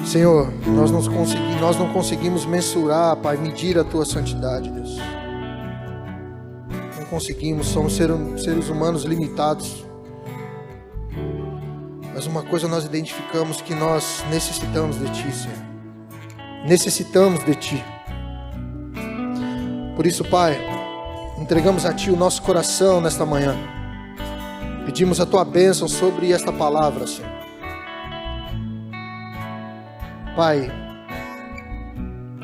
Senhor, nós não conseguimos mensurar, Pai, medir a Tua santidade, Deus. Não conseguimos, somos seres humanos limitados. Mas uma coisa nós identificamos, que nós necessitamos de Ti, Senhor. Necessitamos de Ti. Por isso, Pai, entregamos a Ti o nosso coração nesta manhã. Pedimos a Tua bênção sobre esta palavra, Senhor. Pai,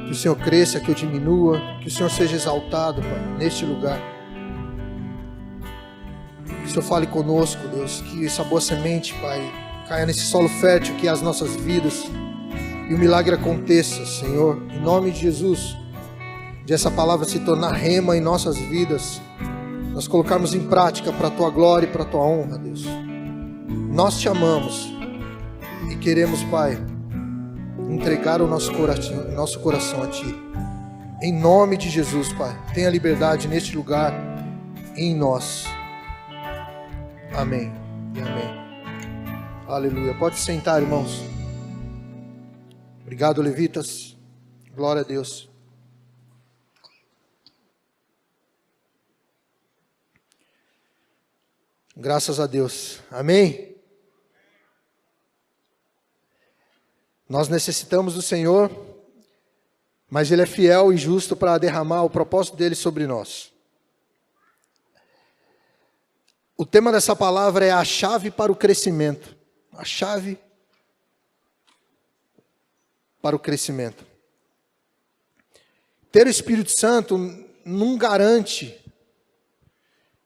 que o Senhor cresça, que eu diminua, que o Senhor seja exaltado, Pai, neste lugar. Que o Senhor fale conosco, Deus, que essa boa semente, Pai, caia nesse solo fértil que é as nossas vidas e o milagre aconteça, Senhor, em nome de Jesus, de essa palavra se tornar rema em nossas vidas, nós colocarmos em prática para a Tua glória e para a Tua honra, Deus. Nós Te amamos e queremos, Pai, entregar o nosso coração a Ti. Em nome de Jesus, Pai. Tenha liberdade neste lugar, em nós. Amém e amém. Aleluia. Pode sentar, irmãos. Obrigado, levitas. Glória a Deus. Graças a Deus. Amém. Nós necessitamos do Senhor, mas Ele é fiel e justo para derramar o propósito dEle sobre nós. O tema dessa palavra é a chave para o crescimento. A chave para o crescimento. Ter o Espírito Santo não garante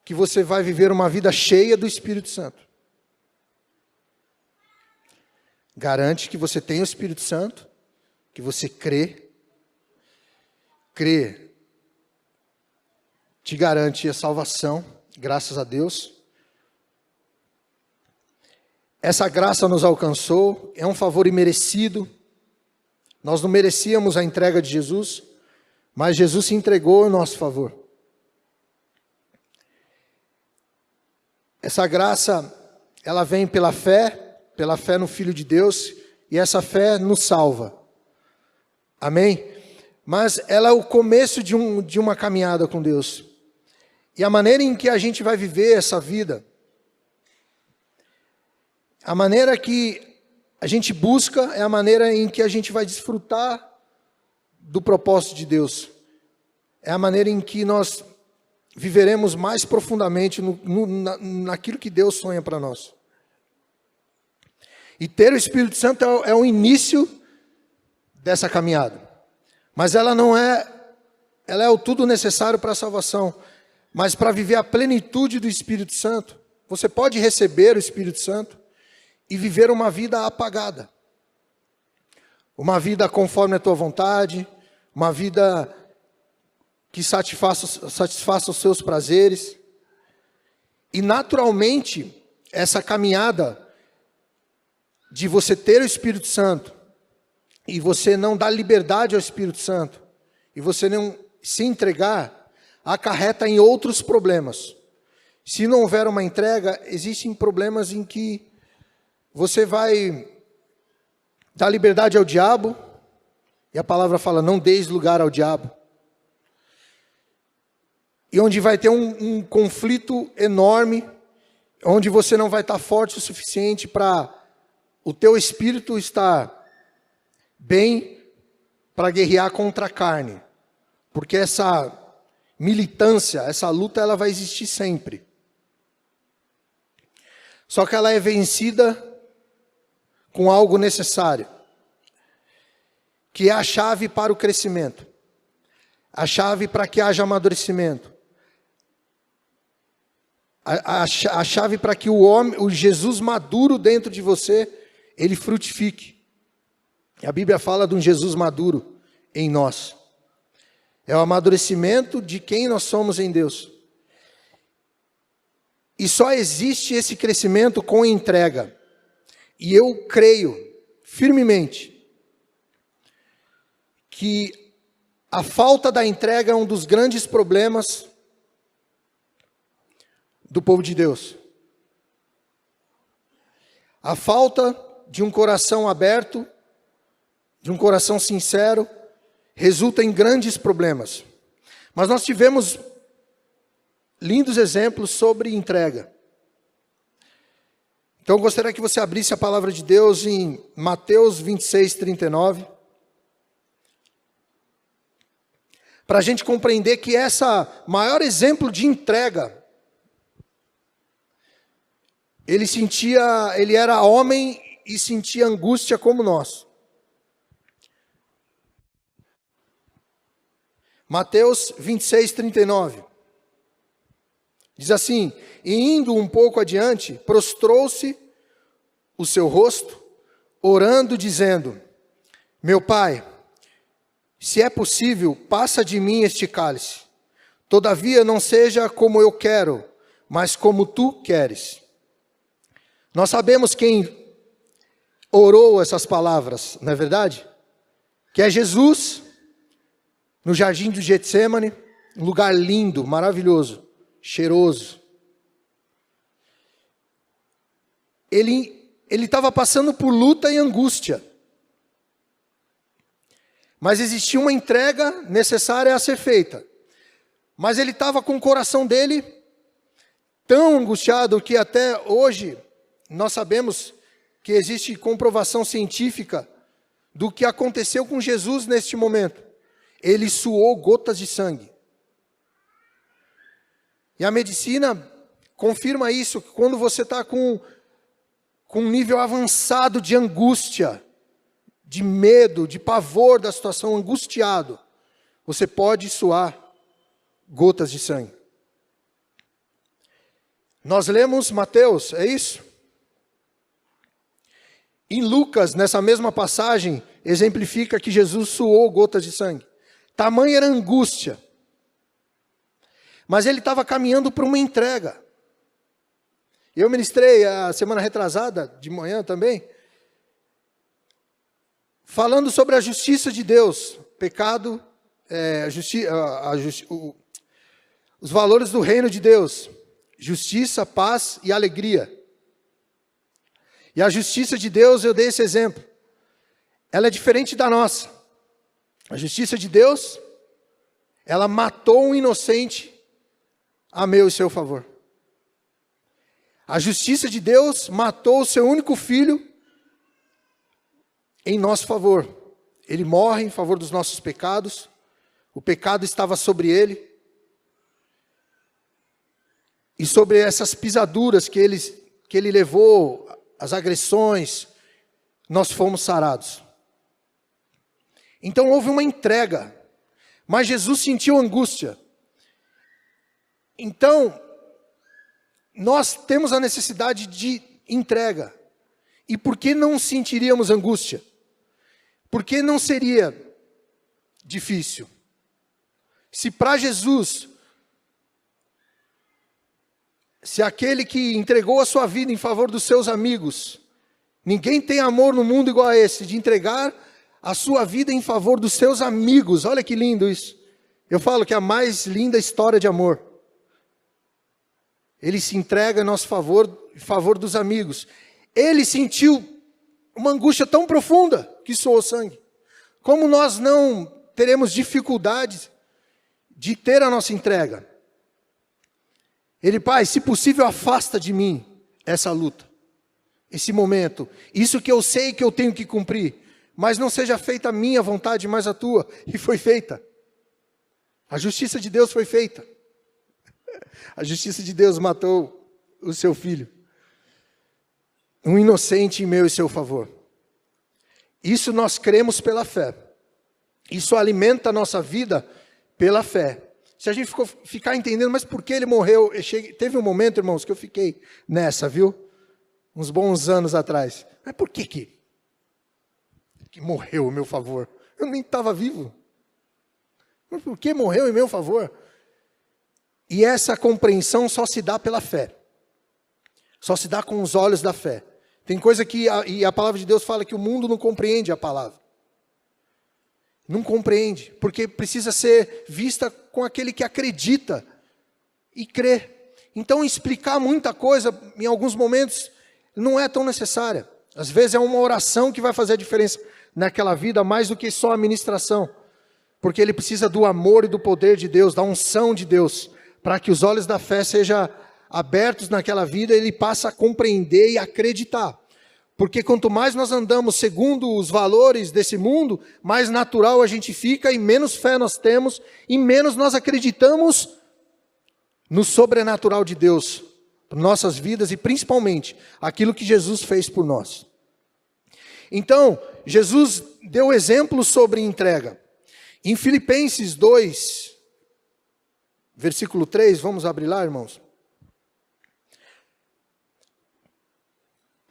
que você vai viver uma vida cheia do Espírito Santo. Garante que você tem o Espírito Santo, que você crê. Crer te garante a salvação, graças a Deus. Essa graça nos alcançou, é um favor imerecido. Nós não merecíamos a entrega de Jesus, mas Jesus se entregou em nosso favor. Essa graça, ela vem pela fé no Filho de Deus, e essa fé nos salva. Amém? Mas ela é o começo de uma caminhada com Deus. E a maneira em que a gente vai viver essa vida, a maneira que a gente busca, é a maneira em que a gente vai desfrutar do propósito de Deus. É a maneira em que nós viveremos mais profundamente naquilo que Deus sonha para nós. E ter o Espírito Santo é o início dessa caminhada. Mas ela é o tudo necessário para a salvação. Mas para viver a plenitude do Espírito Santo, você pode receber o Espírito Santo e viver uma vida apagada. Uma vida conforme a tua vontade, uma vida que satisfaça os seus prazeres. E naturalmente, essa caminhada de você ter o Espírito Santo, e você não dar liberdade ao Espírito Santo, e você não se entregar, acarreta em outros problemas. Se não houver uma entrega, existem problemas em que você vai dar liberdade ao diabo, e a palavra fala, não deis lugar ao diabo. E onde vai ter um conflito enorme, onde você não vai estar forte o suficiente para o teu espírito estar bem para guerrear contra a carne. Porque essa militância, essa luta, ela vai existir sempre. Só que ela é vencida com algo necessário, que é a chave para o crescimento. A chave para que haja amadurecimento. A chave para que o Jesus maduro dentro de você, ele frutifique. A Bíblia fala de um Jesus maduro em nós. É o amadurecimento de quem nós somos em Deus. E só existe esse crescimento com entrega. E eu creio firmemente que a falta da entrega é um dos grandes problemas do povo de Deus. A falta de um coração aberto de um coração sincero, resulta em grandes problemas. Mas nós tivemos lindos exemplos sobre entrega. Então eu gostaria que você abrisse a palavra de Deus em Mateus 26, 39. Para a gente compreender que essa maior exemplo de entrega, ele era homem e sentia angústia como nós. Mateus 26, 39. Diz assim: e indo um pouco adiante, prostrou-se o seu rosto, orando, dizendo: meu Pai, se é possível, passa de mim este cálice. Todavia não seja como eu quero, mas como tu queres. Nós sabemos quem orou essas palavras, não é verdade? Que é Jesus, no jardim do Getsêmani, um lugar lindo, maravilhoso, cheiroso. Ele estava passando por luta e angústia. Mas existia uma entrega necessária a ser feita. Mas ele estava com o coração dele tão angustiado que até hoje nós sabemos que existe comprovação científica do que aconteceu com Jesus neste momento. Ele suou gotas de sangue. E a medicina confirma isso, que quando você está com um nível avançado de angústia, de medo, de pavor da situação, angustiado, você pode suar gotas de sangue. Nós lemos Mateus, é isso? Em Lucas, nessa mesma passagem, exemplifica que Jesus suou gotas de sangue. Tamanha era a angústia. Mas ele estava caminhando para uma entrega. Eu ministrei a semana retrasada, de manhã também, falando sobre a justiça de Deus, pecado, os valores do reino de Deus, justiça, paz e alegria. E a justiça de Deus, eu dei esse exemplo, ela é diferente da nossa. A justiça de Deus, ela matou um inocente a meu e seu favor. A justiça de Deus matou o seu único filho em nosso favor. Ele morre em favor dos nossos pecados. O pecado estava sobre ele. E sobre essas pisaduras que ele levou, as agressões, nós fomos sarados. Então houve uma entrega. Mas Jesus sentiu angústia. Então, nós temos a necessidade de entrega. E por que não sentiríamos angústia? Por que não seria difícil? Se para Jesus, se aquele que entregou a sua vida em favor dos seus amigos, ninguém tem amor no mundo igual a esse, de entregar a sua vida em favor dos seus amigos. Olha que lindo isso. Eu falo que é a mais linda história de amor. Ele se entrega a nosso favor, em favor dos amigos. Ele sentiu uma angústia tão profunda que suou sangue. Como nós não teremos dificuldades de ter a nossa entrega? Ele, Pai, se possível, afasta de mim essa luta, esse momento. Isso que eu sei que eu tenho que cumprir, mas não seja feita a minha vontade, mas a tua. E foi feita. A justiça de Deus foi feita. A justiça de Deus matou o seu filho. Um inocente em meu e seu favor. Isso nós cremos pela fé. Isso alimenta a nossa vida pela fé. Se a gente ficar entendendo, mas por que ele morreu? Teve um momento, irmãos, que eu fiquei nessa, viu? Uns bons anos atrás. Mas por que morreu em meu favor? Eu nem estava vivo. Mas por que morreu em meu favor? E essa compreensão só se dá pela fé. Só se dá com os olhos da fé. Tem coisa que a palavra de Deus fala que o mundo não compreende a palavra. Não compreende, porque precisa ser vista com aquele que acredita e crê. Então explicar muita coisa, em alguns momentos, não é tão necessária. Às vezes é uma oração que vai fazer a diferença. naquela vida mais do que só a ministração. Porque ele precisa do amor e do poder de Deus, da unção de Deus, para que os olhos da fé sejam abertos naquela vida, ele passa a compreender e acreditar. Porque quanto mais nós andamos segundo os valores desse mundo, mais natural a gente fica e menos fé nós temos e menos nós acreditamos no sobrenatural de Deus, para nossas vidas e principalmente aquilo que Jesus fez por nós. Então, Jesus deu exemplo sobre entrega. Em Filipenses 2, versículo 3, vamos abrir lá, irmãos.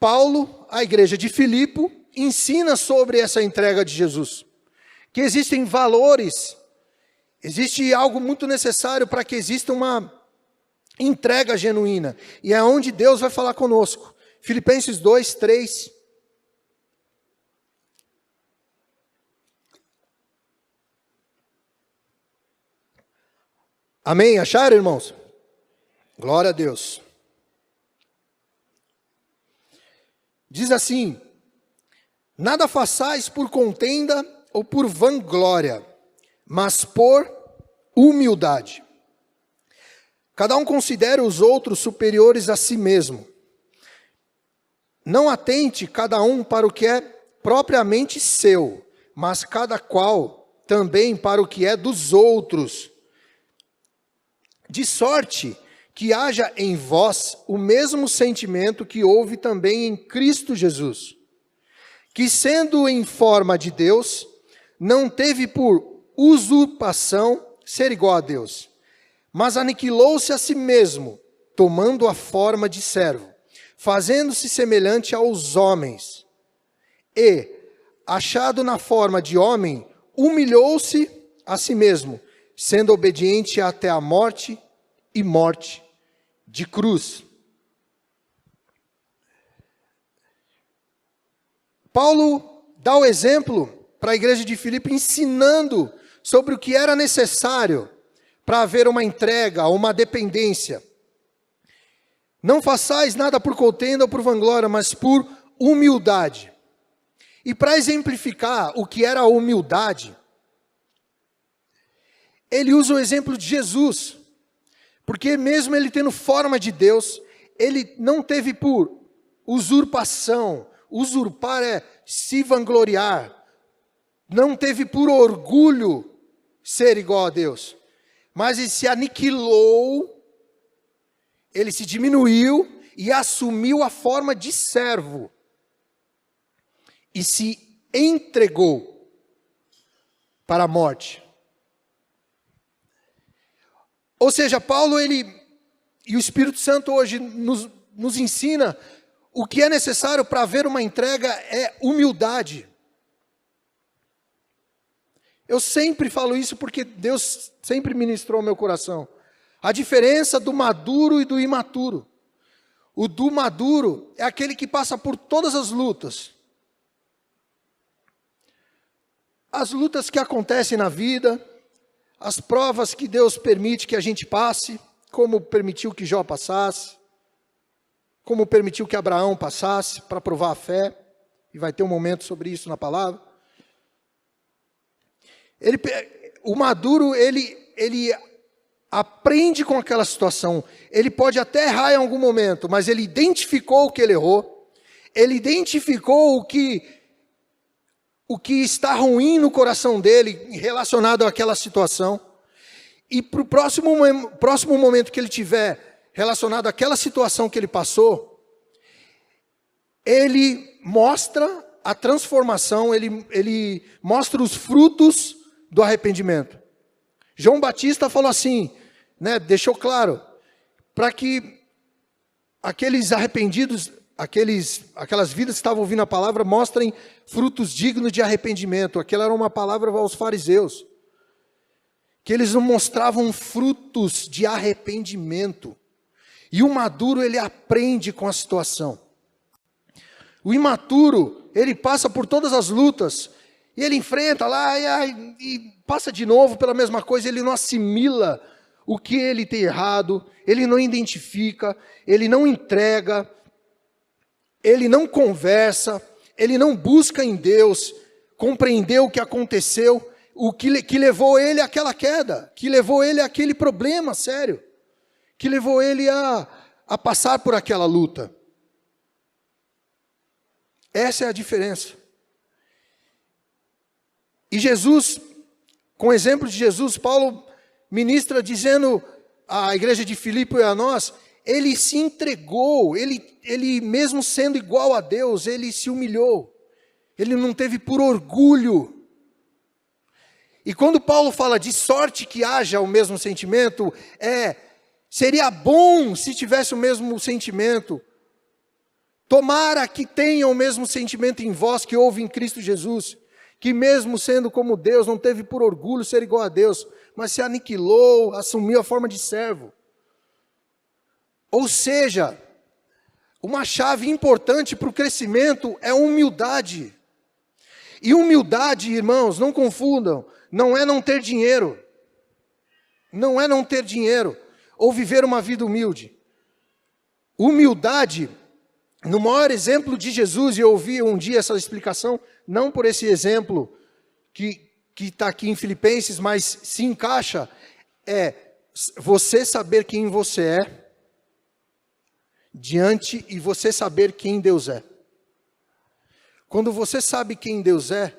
Paulo, a igreja de Filipe, ensina sobre essa entrega de Jesus. Que existem valores, existe algo muito necessário para que exista uma entrega genuína. E é onde Deus vai falar conosco. Filipenses 2, 3. Amém? Acharam, irmãos? Glória a Deus. Diz assim: nada façais por contenda ou por vanglória, mas por humildade. Cada um considere os outros superiores a si mesmo. Não atente cada um para o que é propriamente seu, mas cada qual também para o que é dos outros. De sorte que haja em vós o mesmo sentimento que houve também em Cristo Jesus, que sendo em forma de Deus, não teve por usurpação ser igual a Deus, mas aniquilou-se a si mesmo, tomando a forma de servo, fazendo-se semelhante aos homens, e, achado na forma de homem, humilhou-se a si mesmo, sendo obediente até a morte e morte de cruz. Paulo dá o exemplo para a igreja de Filipe, ensinando sobre o que era necessário para haver uma entrega, uma dependência. Não façais nada por contenda ou por vanglória, mas por humildade. E para exemplificar o que era a humildade, ele usa o exemplo de Jesus. Porque mesmo ele tendo forma de Deus, ele não teve por usurpação. Usurpar é se vangloriar. Não teve por orgulho ser igual a Deus. Mas ele se aniquilou, ele se diminuiu e assumiu a forma de servo. E se entregou para a morte. Ou seja, Paulo e o Espírito Santo hoje nos ensina o que é necessário para haver uma entrega é humildade. Eu sempre falo isso porque Deus sempre ministrou ao meu coração. A diferença do maduro e do imaturo. O do maduro é aquele que passa por todas as lutas. As lutas que acontecem na vida, as provas que Deus permite que a gente passe, como permitiu que Jó passasse, como permitiu que Abraão passasse para provar a fé, e vai ter um momento sobre isso na palavra. O maduro, ele aprende com aquela situação, ele pode até errar em algum momento, mas ele identificou o que ele errou, ele identificou o que está ruim no coração dele relacionado àquela situação. E para o próximo momento que ele tiver relacionado àquela situação que ele passou, ele mostra a transformação, ele mostra os frutos do arrependimento. João Batista falou assim, né, deixou claro, para que aqueles arrependidos, aquelas vidas que estavam ouvindo a palavra, mostrem frutos dignos de arrependimento. Aquela era uma palavra aos fariseus, que eles não mostravam frutos de arrependimento. E o maduro, ele aprende com a situação. O imaturo, ele passa por todas as lutas, e ele enfrenta lá, e passa de novo pela mesma coisa, ele não assimila o que ele tem errado, ele não identifica, ele não entrega, ele não conversa, ele não busca em Deus compreender o que aconteceu, o que levou ele àquela queda, que levou ele àquele problema sério, que levou ele a passar por aquela luta. Essa é a diferença. E Jesus, com o exemplo de Jesus, Paulo ministra dizendo à igreja de Filipe e a nós, ele se entregou, ele mesmo sendo igual a Deus, ele se humilhou. Ele não teve por orgulho. E quando Paulo fala de sorte que haja o mesmo sentimento, seria bom se tivesse o mesmo sentimento. Tomara que tenha o mesmo sentimento em vós que houve em Cristo Jesus, que mesmo sendo como Deus, não teve por orgulho ser igual a Deus, mas se aniquilou, assumiu a forma de servo. Ou seja, uma chave importante para o crescimento é humildade. E humildade, irmãos, não confundam, não é não ter dinheiro. Não é não ter dinheiro, ou viver uma vida humilde. Humildade, no maior exemplo de Jesus, e eu ouvi um dia essa explicação, não por esse exemplo que está aqui em Filipenses, mas se encaixa, é você saber quem você é, e você saber quem Deus é. Quando você sabe quem Deus é,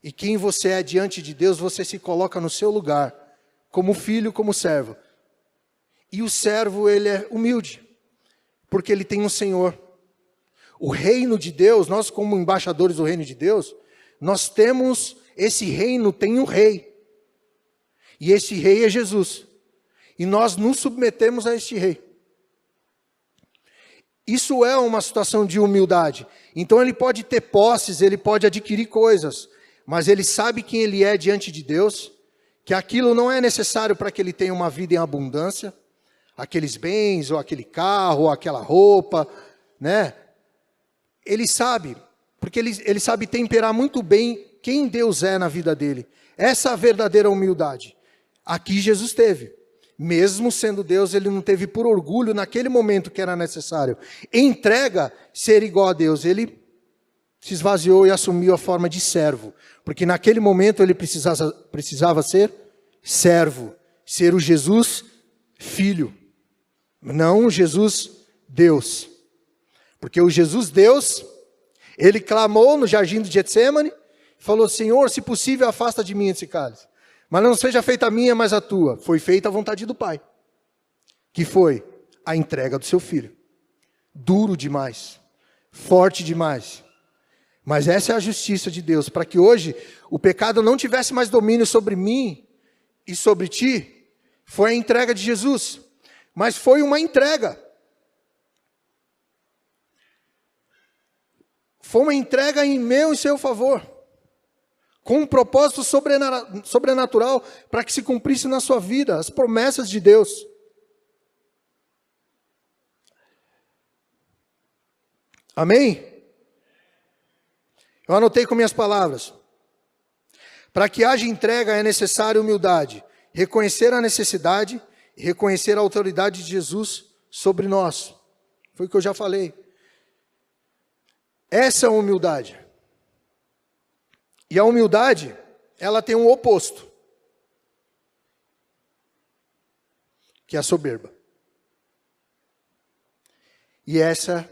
e quem você é diante de Deus, você se coloca no seu lugar, como filho, como servo. E o servo, ele é humilde, porque ele tem um Senhor. O reino de Deus, nós como embaixadores do reino de Deus, nós temos, esse reino tem um rei. E esse rei é Jesus. E nós nos submetemos a este rei. Isso é uma situação de humildade. Então ele pode ter posses, ele pode adquirir coisas, mas ele sabe quem ele é diante de Deus, que aquilo não é necessário para que ele tenha uma vida em abundância, aqueles bens, ou aquele carro, ou aquela roupa, né? Ele sabe, porque ele sabe temperar muito bem quem Deus é na vida dele. Essa é a verdadeira humildade. Aqui Jesus teve. Mesmo sendo Deus, ele não teve por orgulho naquele momento que era necessário. Entrega ser igual a Deus. Ele se esvaziou e assumiu a forma de servo. Porque naquele momento ele precisava ser servo. Ser o Jesus Filho. Não o Jesus Deus. Porque o Jesus Deus, ele clamou no jardim de Getsemane, falou, Senhor, se possível, afasta de mim esse cálice. Mas não seja feita a minha, mas a tua. Foi feita a vontade do Pai. Que foi a entrega do seu Filho. Duro demais. Forte demais. Mas essa é a justiça de Deus. Para que hoje o pecado não tivesse mais domínio sobre mim e sobre ti, foi a entrega de Jesus. Mas foi uma entrega. Foi uma entrega em meu e seu favor. Com um propósito sobrenatural para que se cumprisse na sua vida as promessas de Deus. Amém? Eu anotei com minhas palavras. Para que haja entrega é necessária humildade, reconhecer a necessidade e reconhecer a autoridade de Jesus sobre nós. Foi o que eu já falei. Essa é a humildade. E a humildade, ela tem um oposto, que é a soberba. E essa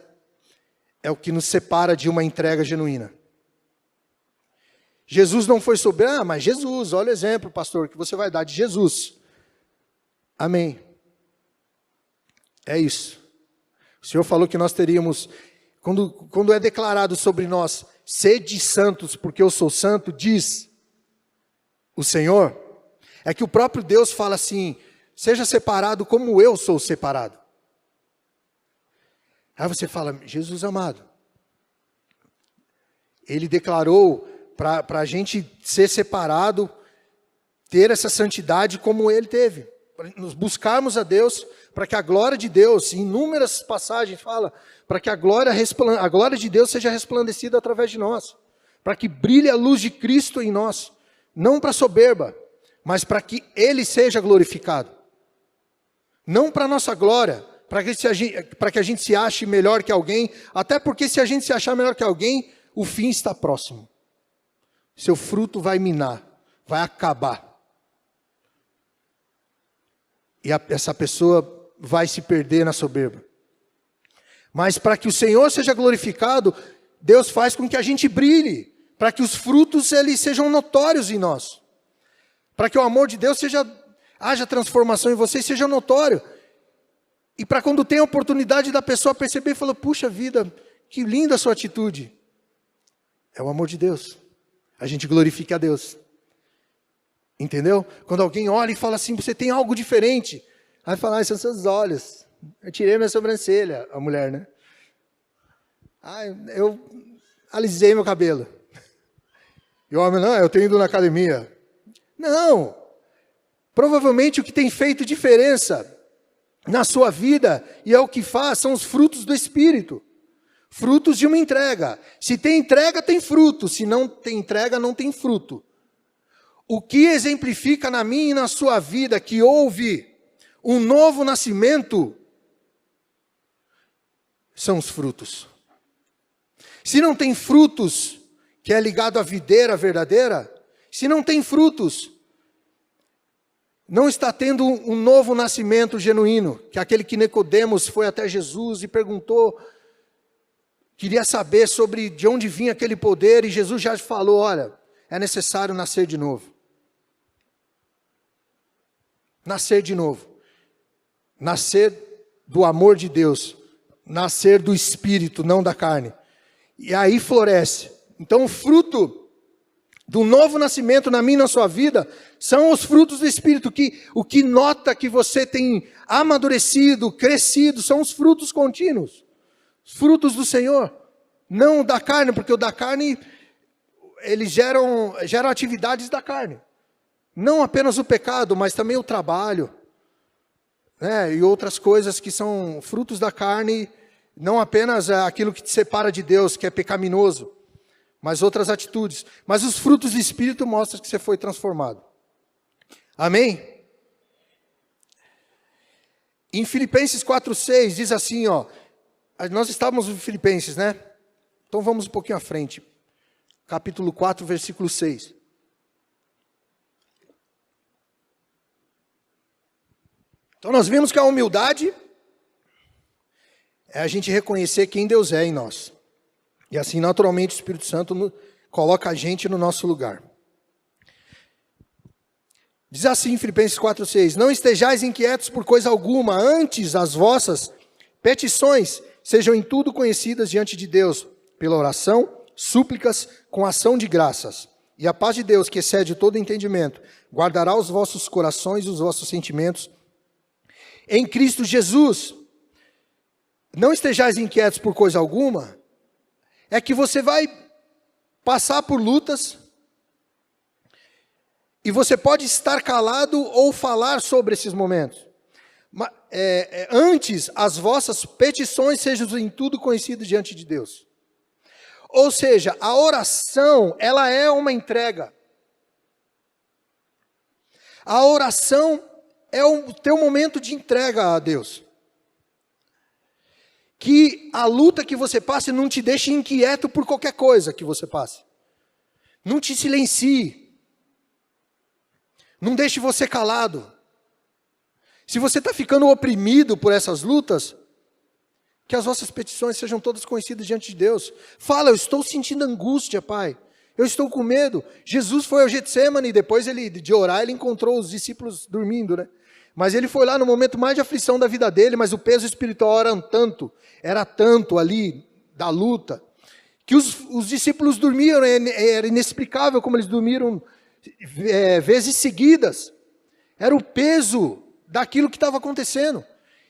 é o que nos separa de uma entrega genuína. Jesus não foi soberbo, mas Jesus, olha o exemplo, pastor, que você vai dar de Jesus. Amém. É isso. O Senhor falou que nós teríamos, quando é declarado sobre nós, sede santos, porque eu sou santo, diz o Senhor, é que o próprio Deus fala assim, seja separado como eu sou separado. Aí você fala, Jesus amado, Ele declarou para a gente ser separado, ter essa santidade como Ele teve, para nos buscarmos a Deus, para que a glória de Deus, em inúmeras passagens fala, para que a glória de Deus seja resplandecida através de nós, para que brilhe a luz de Cristo em nós, não para soberba, mas para que Ele seja glorificado, não para nossa glória, para que a gente se ache melhor que alguém, até porque se a gente se achar melhor que alguém, o fim está próximo. seu fruto vai minar, vai acabar. E essa pessoa vai se perder na soberba. Mas para que o Senhor seja glorificado, Deus faz com que a gente brilhe, para que os frutos eles sejam notórios em nós. Para que o amor de Deus haja transformação em você e seja notório. E para quando tem a oportunidade da pessoa perceber e falar, puxa vida, que linda a sua atitude. É o amor de Deus. A gente glorifica a Deus. Entendeu? Quando alguém olha e fala assim, você tem algo diferente. Aí fala, são seus olhos. Eu tirei minha sobrancelha, a mulher, né? Eu alisei meu cabelo. E o homem, não, eu tenho ido na academia. Não. Provavelmente o que tem feito diferença na sua vida, e é o que faz, são os frutos do Espírito. Frutos de uma entrega. Se tem entrega, tem fruto. Se não tem entrega, não tem fruto. O que exemplifica na minha e na sua vida que houve um novo nascimento são os frutos. Se não tem frutos, que é ligado à videira verdadeira, se não tem frutos, não está tendo um novo nascimento genuíno, que é aquele que Nicodemos foi até Jesus e perguntou, queria saber sobre de onde vinha aquele poder, e Jesus já falou, olha, é necessário nascer de novo. Nascer de novo. Nascer do amor de Deus. Nascer do Espírito, não da carne. E aí floresce. Então o fruto do novo nascimento na minha e na sua vida são os frutos do Espírito. O que nota que você tem amadurecido, crescido, são os frutos contínuos. Os frutos do Senhor. Não da carne, porque o da carne, eles geram atividades da carne. Não apenas o pecado, mas também o trabalho, né, e outras coisas que são frutos da carne, não apenas aquilo que te separa de Deus, que é pecaminoso, mas outras atitudes. Mas os frutos do Espírito mostram que você foi transformado. Amém? Em Filipenses 4:6 diz assim, ó, nós estávamos em Filipenses, né? Então vamos um pouquinho à frente. Capítulo 4, versículo 6. Então nós vimos que a humildade é a gente reconhecer quem Deus é em nós. E assim naturalmente o Espírito Santo coloca a gente no nosso lugar. Diz assim em Filipenses 4:6, não estejais inquietos por coisa alguma, antes as vossas petições sejam em tudo conhecidas diante de Deus, pela oração, súplicas, com ação de graças. E a paz de Deus, que excede todo entendimento, guardará os vossos corações e os vossos sentimentos em Cristo Jesus. Não estejais inquietos por coisa alguma, é que você vai passar por lutas, e você pode estar calado ou falar sobre esses momentos. Antes, as vossas petições sejam em tudo conhecidas diante de Deus. Ou seja, a oração, ela é uma entrega. A oração é o teu momento de entrega a Deus. Que a luta que você passe não te deixe inquieto por qualquer coisa que você passe. Não te silencie. Não deixe você calado. Se você está ficando oprimido por essas lutas, que as vossas petições sejam todas conhecidas diante de Deus. Fala, eu estou sentindo angústia, Pai. Eu estou com medo. Jesus foi ao Getsemane e depois de orar, ele encontrou os discípulos dormindo, né? Mas ele foi lá no momento mais de aflição da vida dele, mas o peso espiritual era tanto ali da luta, que os discípulos dormiram, era inexplicável como eles dormiram vezes seguidas. Era o peso daquilo que estava acontecendo.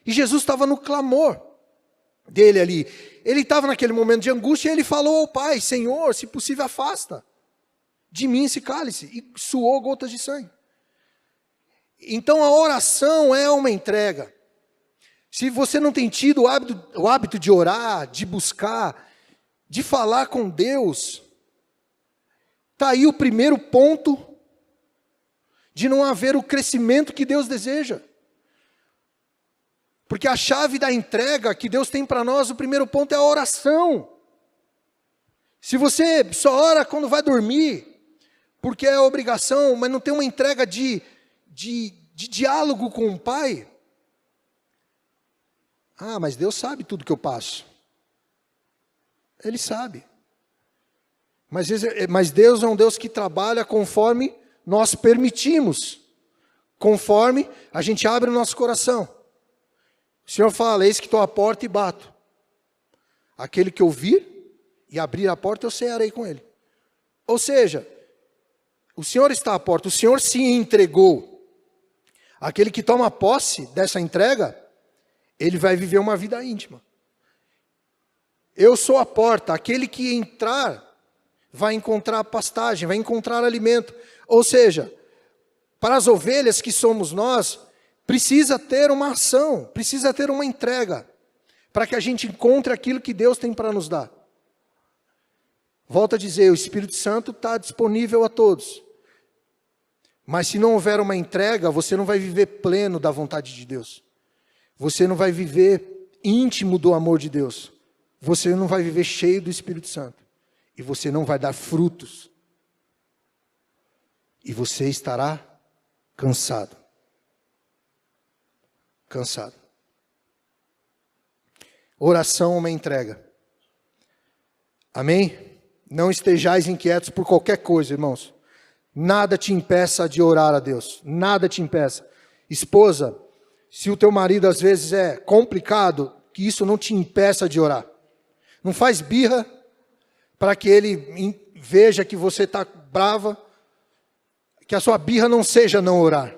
E Jesus estava no clamor dele ali. Ele estava naquele momento de angústia e ele falou ao Pai, Senhor, se possível afasta de mim esse cálice. E suou gotas de sangue. Então a oração é uma entrega. Se você não tem tido o hábito de orar, de buscar, de falar com Deus, está aí o primeiro ponto de não haver o crescimento que Deus deseja. Porque a chave da entrega que Deus tem para nós, o primeiro ponto é a oração. Se você só ora quando vai dormir, porque é obrigação, mas não tem uma entrega de diálogo com o Pai. Ah, mas Deus sabe tudo que eu passo. Ele sabe. Mas Deus é um Deus que trabalha conforme nós permitimos, conforme a gente abre o nosso coração. O Senhor fala, eis que estou à porta e bato. Aquele que ouvir e abrir a porta, eu cearei com ele. Ou seja, o Senhor está à porta, o Senhor se entregou. Aquele que toma posse dessa entrega, ele vai viver uma vida íntima. Eu sou a porta, aquele que entrar vai encontrar pastagem, vai encontrar alimento. Ou seja, para as ovelhas que somos nós, precisa ter uma ação, precisa ter uma entrega, para que a gente encontre aquilo que Deus tem para nos dar. Volto a dizer, o Espírito Santo está disponível a todos. Mas se não houver uma entrega, você não vai viver pleno da vontade de Deus. Você não vai viver íntimo do amor de Deus. Você não vai viver cheio do Espírito Santo. E você não vai dar frutos. E você estará cansado. Cansado. Oração é uma entrega. Amém? Não estejais inquietos por qualquer coisa, irmãos. Nada te impeça de orar a Deus. Nada te impeça. Esposa, se o teu marido às vezes é complicado, que isso não te impeça de orar. Não faz birra para que ele veja que você está brava, que a sua birra não seja não orar.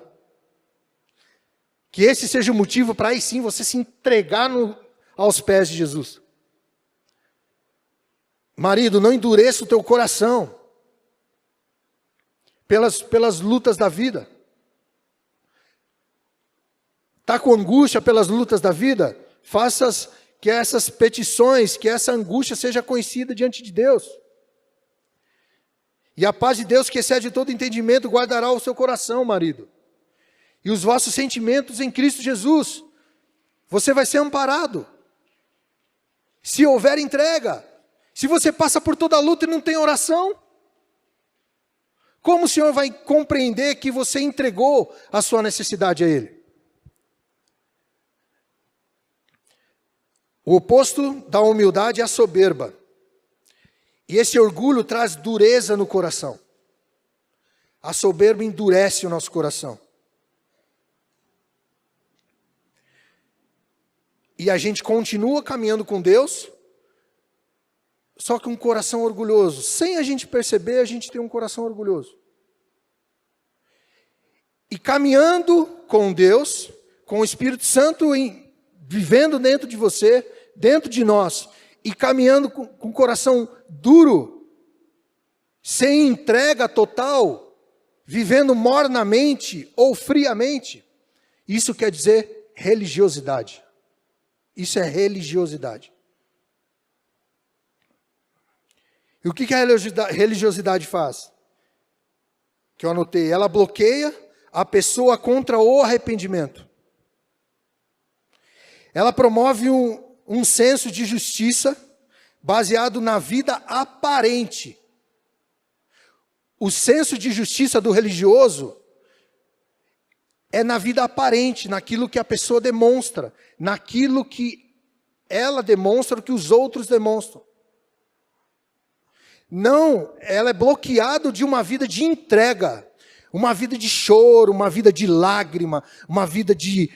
Que esse seja o motivo para aí sim você se entregar aos pés de Jesus. Marido, não endureça o teu coração pelas lutas da vida. Está com angústia pelas lutas da vida? Faça que essas petições, que essa angústia seja conhecida diante de Deus. E a paz de Deus, que excede todo entendimento, guardará o seu coração, marido. E os vossos sentimentos em Cristo Jesus. Você vai ser amparado. Se houver entrega. Se você passa por toda a luta e não tem oração, como o Senhor vai compreender que você entregou a sua necessidade a Ele? O oposto da humildade é a soberba. E esse orgulho traz dureza no coração. A soberba endurece o nosso coração. E a gente continua caminhando com Deus, só que um coração orgulhoso. Sem a gente perceber, a gente tem um coração orgulhoso. E caminhando com Deus, com o Espírito Santo vivendo dentro de você, dentro de nós, e caminhando com o coração duro, sem entrega total, vivendo mornamente ou friamente, isso quer dizer religiosidade. Isso é religiosidade. E o que a religiosidade faz? Que eu anotei, ela bloqueia a pessoa contra o arrependimento. Ela promove um senso de justiça baseado na vida aparente. O senso de justiça do religioso é na vida aparente, naquilo que a pessoa demonstra, naquilo que ela demonstra, que os outros demonstram. Não, ela é bloqueada de uma vida de entrega, uma vida de choro, uma vida de lágrima, uma vida de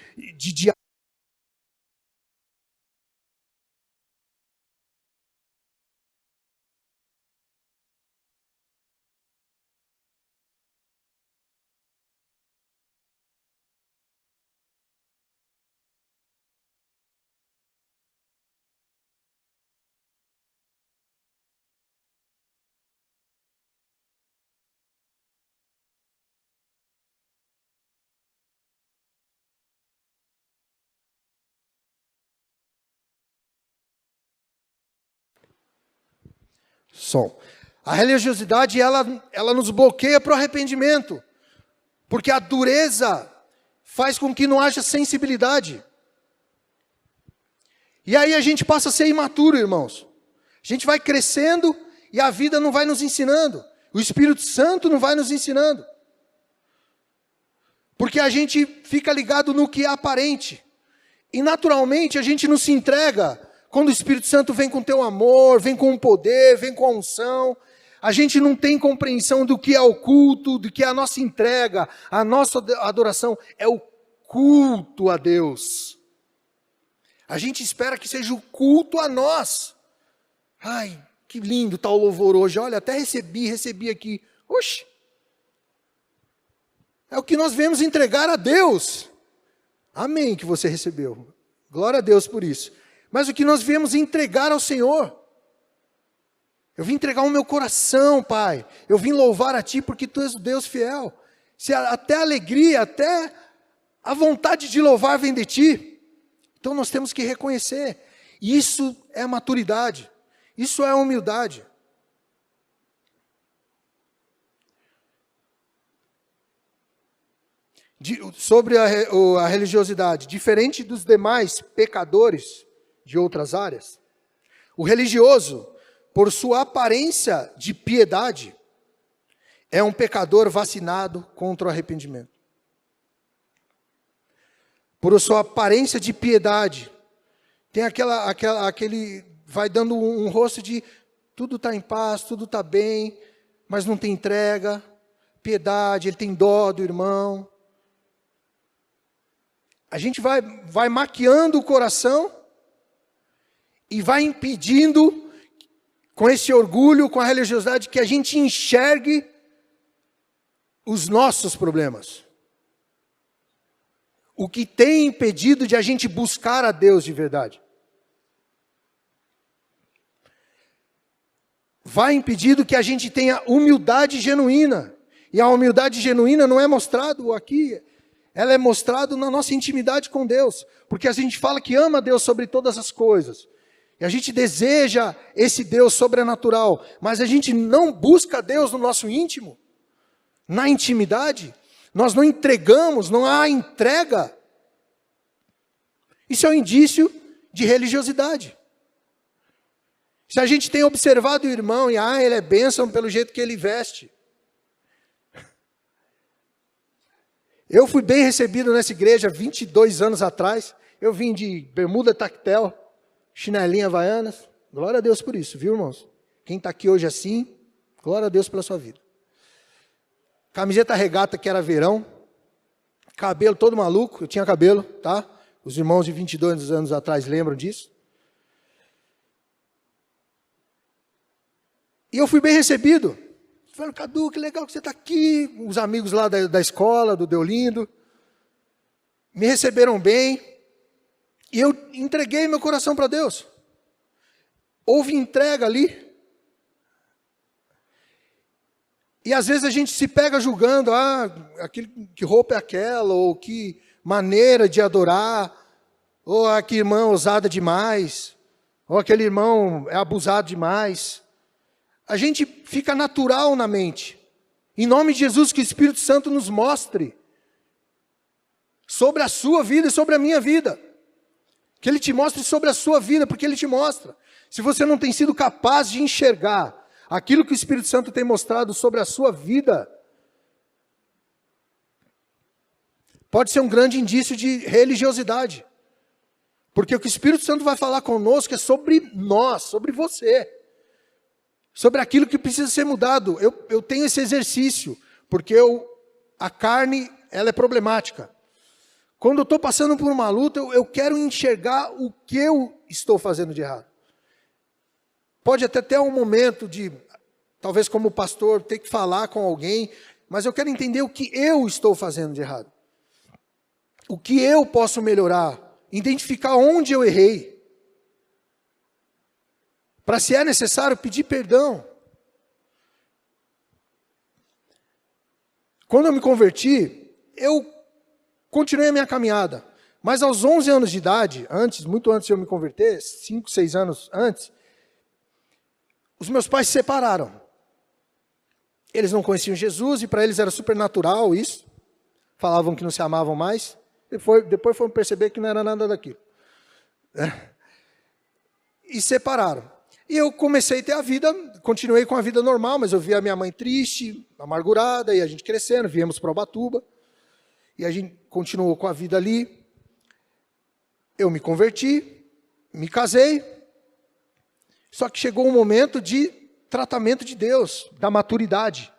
som. A religiosidade, ela nos bloqueia para o arrependimento, porque a dureza faz com que não haja sensibilidade. E aí a gente passa a ser imaturo, irmãos. A gente vai crescendo e a vida não vai nos ensinando. O O Espírito Santo não vai nos ensinando. Porque a gente fica ligado no que é aparente. E naturalmente a gente não se entrega quando o Espírito Santo vem com teu amor, vem com o poder, vem com a unção. A gente não tem compreensão do que é o culto, do que é a nossa entrega, a nossa adoração. É o culto a Deus. A gente espera que seja o culto a nós. Ai, que lindo está o louvor hoje. Olha, até recebi aqui. Oxe. É o que nós vemos entregar a Deus. Amém que você recebeu. Glória a Deus por isso. Mas o que nós viemos entregar ao Senhor. Eu vim entregar o meu coração, Pai. Eu vim louvar a Ti porque Tu és o Deus fiel. Se até a alegria, até a vontade de louvar vem de Ti. Então nós temos que reconhecer. Isso é maturidade. Isso é humildade. Sobre a religiosidade, diferente dos demais pecadores de outras áreas, o religioso, por sua aparência de piedade, é um pecador vacinado contra o arrependimento. Por sua aparência de piedade, tem aquele vai dando um rosto de tudo está em paz, tudo está bem, mas não tem entrega, piedade, ele tem dó do irmão. A gente vai maquiando o coração e vai impedindo, com esse orgulho, com a religiosidade, que a gente enxergue os nossos problemas. O que tem impedido de a gente buscar a Deus de verdade. Vai impedindo que a gente tenha humildade genuína. E a humildade genuína não é mostrado aqui, ela é mostrada na nossa intimidade com Deus. Porque a gente fala que ama Deus sobre todas as coisas. E a gente deseja esse Deus sobrenatural. Mas a gente não busca Deus no nosso íntimo. Na intimidade. Nós não entregamos, não há entrega. Isso é um indício de religiosidade. Se a gente tem observado o irmão e ele é bênção pelo jeito que ele veste. Eu fui bem recebido nessa igreja 22 anos atrás. Eu vim de bermuda tactel, chinelinha havaianas. Glória a Deus por isso, viu, irmãos? Quem está aqui hoje assim, glória a Deus pela sua vida. Camiseta regata que era verão. Cabelo todo maluco, eu tinha cabelo, tá? Os irmãos de 22 anos atrás lembram disso. E eu fui bem recebido. Falaram, Cadu, que legal que você está aqui. Os amigos lá da escola, do Deolindo, me receberam bem. E eu entreguei meu coração para Deus. Houve entrega ali. E às vezes a gente se pega julgando, que roupa é aquela, ou que maneira de adorar, ou que irmã ousada demais, ou aquele irmão é abusado demais. A gente fica natural na mente. Em nome de Jesus, que o Espírito Santo nos mostre sobre a sua vida e sobre a minha vida. Que Ele te mostre sobre a sua vida, porque Ele te mostra. Se você não tem sido capaz de enxergar aquilo que o Espírito Santo tem mostrado sobre a sua vida, pode ser um grande indício de religiosidade. Porque o que o Espírito Santo vai falar conosco é sobre nós, sobre você. Sobre aquilo que precisa ser mudado. Eu tenho esse exercício, porque a carne ela é problemática. Quando eu estou passando por uma luta, eu quero enxergar o que eu estou fazendo de errado. Pode até ter um momento de, talvez como pastor, ter que falar com alguém, mas eu quero entender o que eu estou fazendo de errado. O que eu posso melhorar, identificar onde eu errei. Para, se é necessário, pedir perdão. Quando eu me converti, eu continuei a minha caminhada. Mas aos 11 anos de idade, muito antes de eu me converter, 5, 6 anos antes, os meus pais se separaram. Eles não conheciam Jesus e para eles era supernatural isso. Falavam que não se amavam mais. Depois foram perceber que não era nada daquilo. E separaram. E eu comecei a ter a vida, continuei com a vida normal, mas eu via a minha mãe triste, amargurada, e a gente crescendo, viemos para Ubatuba, e a gente continuou com a vida ali. Eu me converti, me casei, só que chegou um momento de tratamento de Deus, da maturidade.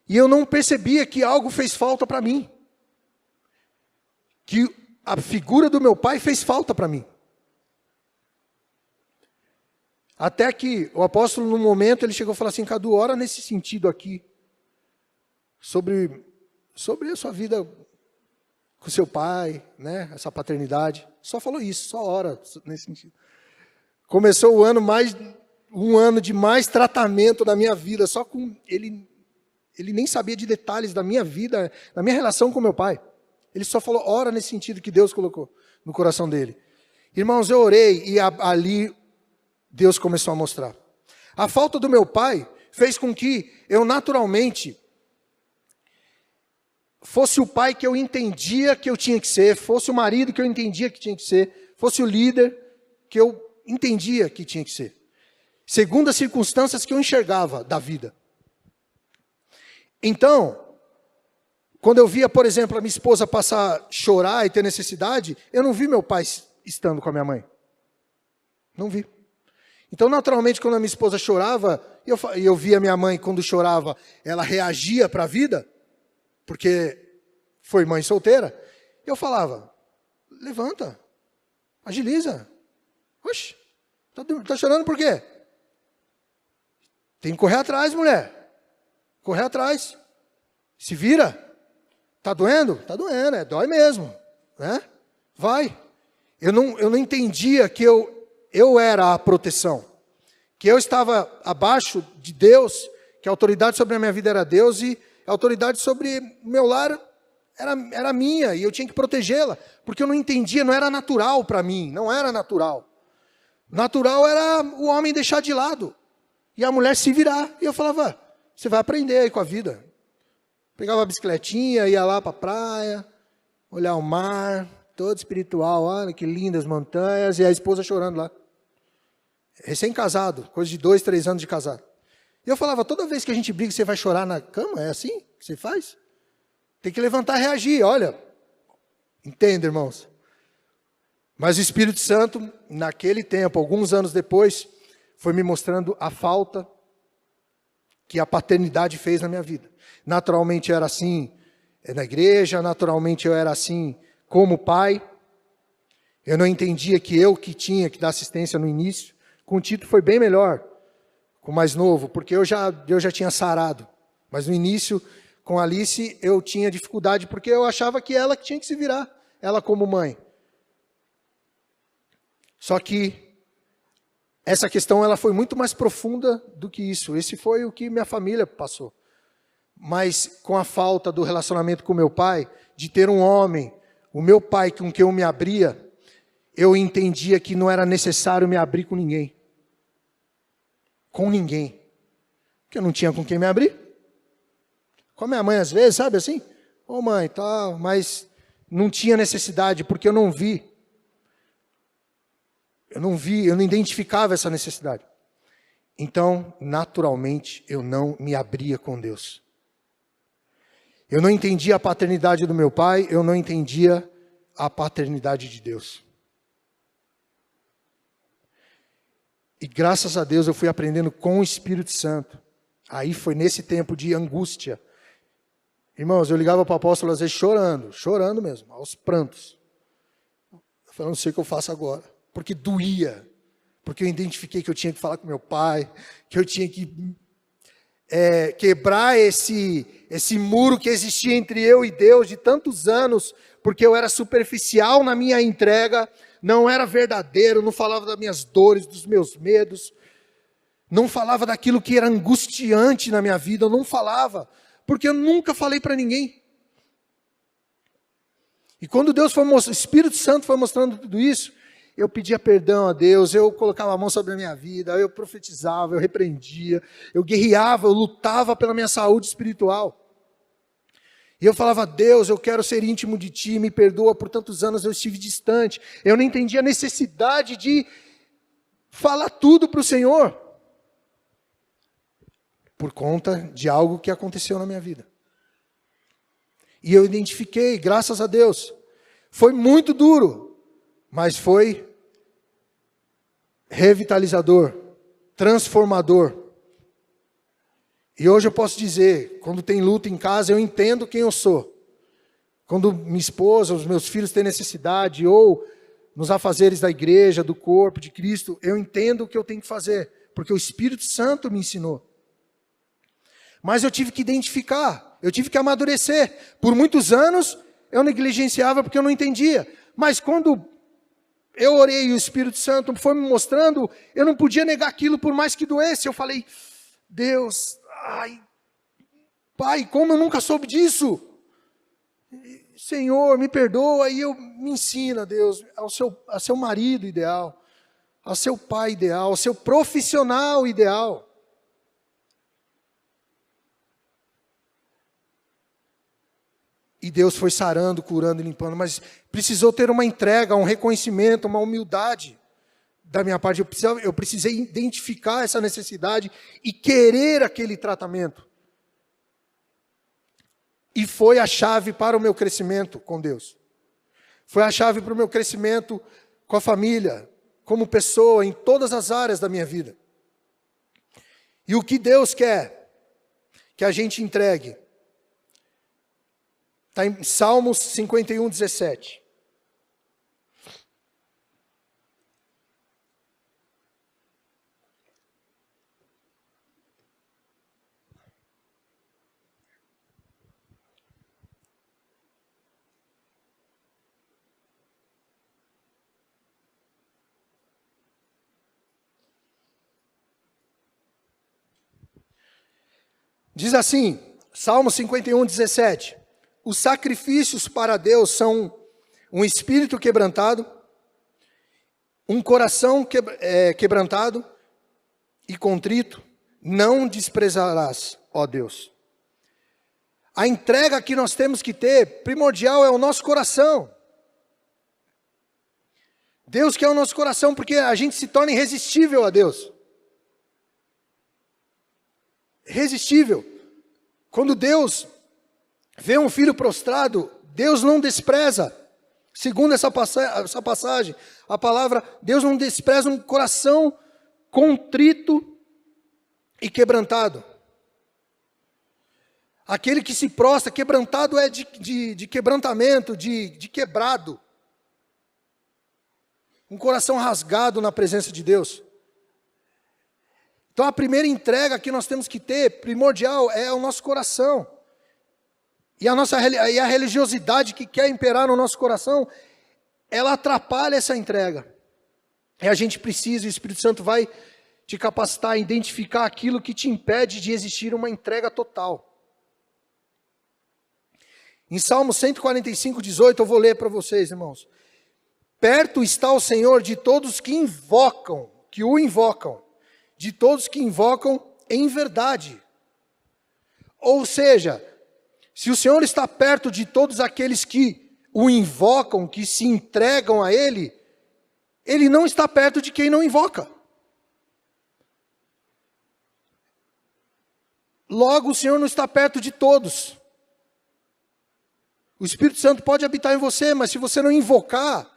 E eu não percebia que algo fez falta para mim. Que a figura do meu pai fez falta para mim. Até que o apóstolo, no momento, ele chegou e falou assim: Cadu, ora nesse sentido aqui, sobre a sua vida com seu pai, né, essa paternidade. Só falou isso, só ora nesse sentido. Começou o ano, um ano de mais tratamento da minha vida, só com ele nem sabia de detalhes da minha vida, da minha relação com meu pai. Ele só falou, ora nesse sentido que Deus colocou no coração dele. Irmãos, eu orei e ali Deus começou a mostrar. A falta do meu pai fez com que eu naturalmente fosse o pai que eu entendia que eu tinha que ser, fosse o marido que eu entendia que tinha que ser, fosse o líder que eu entendia que tinha que ser. Segundo as circunstâncias que eu enxergava da vida. Então, quando eu via, por exemplo, a minha esposa passar, chorar e ter necessidade, eu não vi meu pai estando com a minha mãe. Não vi. Então, naturalmente, quando a minha esposa chorava, e eu via minha mãe, quando chorava, ela reagia para a vida, porque foi mãe solteira, eu falava, levanta, agiliza. Oxe, tá chorando por quê? Tem que correr atrás, mulher. Correr atrás. Se vira. Tá doendo? Tá doendo, dói mesmo. Né? Vai. Eu não entendia que eu era a proteção. Que eu estava abaixo de Deus, que a autoridade sobre a minha vida era Deus e a autoridade sobre o meu lar era minha e eu tinha que protegê-la. Porque eu não entendia, não era natural para mim, não era natural. Natural era o homem deixar de lado e a mulher se virar. E eu falava, você vai aprender aí com a vida. Pegava a bicicletinha, ia lá para a praia, olhar o mar, todo espiritual, olha que lindas montanhas, e a esposa chorando lá. Recém-casado, coisa de 2, 3 anos de casado. E eu falava, toda vez que a gente briga, você vai chorar na cama? É assim que você faz? Tem que levantar e reagir, olha. Entende, irmãos? Mas o Espírito Santo, naquele tempo, alguns anos depois, foi me mostrando a falta que a paternidade fez na minha vida. Naturalmente eu era assim na igreja, naturalmente eu era assim como pai. Eu não entendia que eu que tinha que dar assistência no início. Com o Tito foi bem melhor, com o mais novo, porque eu já tinha sarado. Mas no início, com a Alice, eu tinha dificuldade, porque eu achava que ela que tinha que se virar, ela como mãe. Só que essa questão ela foi muito mais profunda do que isso. Esse foi o que minha família passou. Mas com a falta do relacionamento com meu pai, de ter um homem, o meu pai com quem eu me abria, eu entendia que não era necessário me abrir com ninguém. Com ninguém. Porque eu não tinha com quem me abrir. Com a minha mãe às vezes, sabe assim? Ô mãe, tal, mas não tinha necessidade, porque eu não vi. Eu não identificava essa necessidade. Então, naturalmente, eu não me abria com Deus. Eu não entendia a paternidade do meu pai, eu não entendia a paternidade de Deus. E graças a Deus eu fui aprendendo com o Espírito Santo. Aí foi nesse tempo de angústia. Irmãos, eu ligava para o apóstolo às vezes chorando mesmo, aos prantos. Eu falei, não sei o que eu faço agora. Porque doía, porque eu identifiquei que eu tinha que falar com meu pai, que eu tinha que quebrar esse muro que existia entre eu e Deus de tantos anos, porque eu era superficial na minha entrega, não era verdadeiro, não falava das minhas dores, dos meus medos, não falava daquilo que era angustiante na minha vida, eu não falava, porque eu nunca falei para ninguém. E quando o Espírito Santo foi mostrando tudo isso, eu pedia perdão a Deus, eu colocava a mão sobre a minha vida, eu profetizava, eu repreendia, eu guerreava, eu lutava pela minha saúde espiritual. E eu falava, Deus, eu quero ser íntimo de Ti, me perdoa, por tantos anos eu estive distante. Eu não entendia a necessidade de falar tudo para o Senhor, por conta de algo que aconteceu na minha vida. E eu identifiquei, graças a Deus. Foi muito duro, mas foi revitalizador, transformador. E hoje eu posso dizer, quando tem luta em casa, eu entendo quem eu sou. Quando minha esposa, os meus filhos têm necessidade, ou nos afazeres da igreja, do corpo de Cristo, eu entendo o que eu tenho que fazer, porque o Espírito Santo me ensinou. Mas eu tive que identificar, eu tive que amadurecer. Por muitos anos, eu negligenciava porque eu não entendia. Mas quando eu orei e o Espírito Santo foi me mostrando, eu não podia negar aquilo por mais que doesse. Eu falei, Deus, ai, Pai, como eu nunca soube disso? Senhor, me perdoa e me ensina, Deus, ao seu marido ideal, ao seu pai ideal, ao seu profissional ideal. E Deus foi sarando, curando e limpando, mas precisou ter uma entrega, um reconhecimento, uma humildade da minha parte. Eu precisei identificar essa necessidade e querer aquele tratamento. E foi a chave para o meu crescimento com Deus. Foi a chave para o meu crescimento com a família, como pessoa, em todas as áreas da minha vida. E o que Deus quer que a gente entregue? Está em Salmos 51, 17. Diz assim, Salmos 51, 17. Os sacrifícios para Deus são um espírito quebrantado, um coração quebrantado e contrito, não desprezarás, ó Deus. A entrega que nós temos que ter, primordial, é o nosso coração. Deus quer o nosso coração porque a gente se torna irresistível a Deus. Irresistível. Quando Deus vê um filho prostrado, Deus não despreza. Segundo essa passagem, a palavra, Deus não despreza um coração contrito e quebrantado. Aquele que se prostra, quebrantado é de quebrantamento, de quebrado. Um coração rasgado na presença de Deus. Então a primeira entrega que nós temos que ter, primordial, é o nosso coração. E a religiosidade que quer imperar no nosso coração, ela atrapalha essa entrega. E a gente precisa, o Espírito Santo vai te capacitar a identificar aquilo que te impede de existir uma entrega total. Em Salmo 145, 18, eu vou ler para vocês, irmãos. Perto está o Senhor de todos que o invocam, de todos que invocam em verdade. Ou seja, se o Senhor está perto de todos aqueles que o invocam, que se entregam a Ele, Ele não está perto de quem não invoca. Logo, o Senhor não está perto de todos. O Espírito Santo pode habitar em você, mas se você não invocar,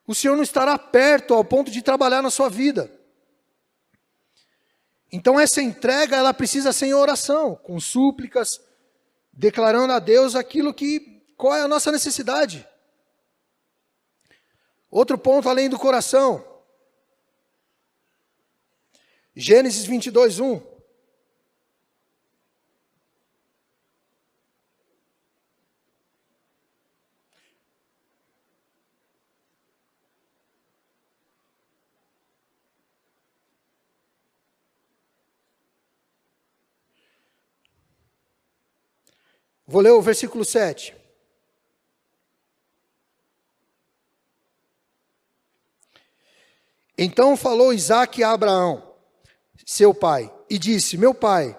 o Senhor não estará perto ao ponto de trabalhar na sua vida. Então essa entrega, ela precisa ser em oração, com súplicas, declarando a Deus qual é a nossa necessidade. Outro ponto além do coração. Gênesis 22, 1. Vou ler o versículo 7. Então falou Isaque a Abraão, seu pai, e disse, meu pai.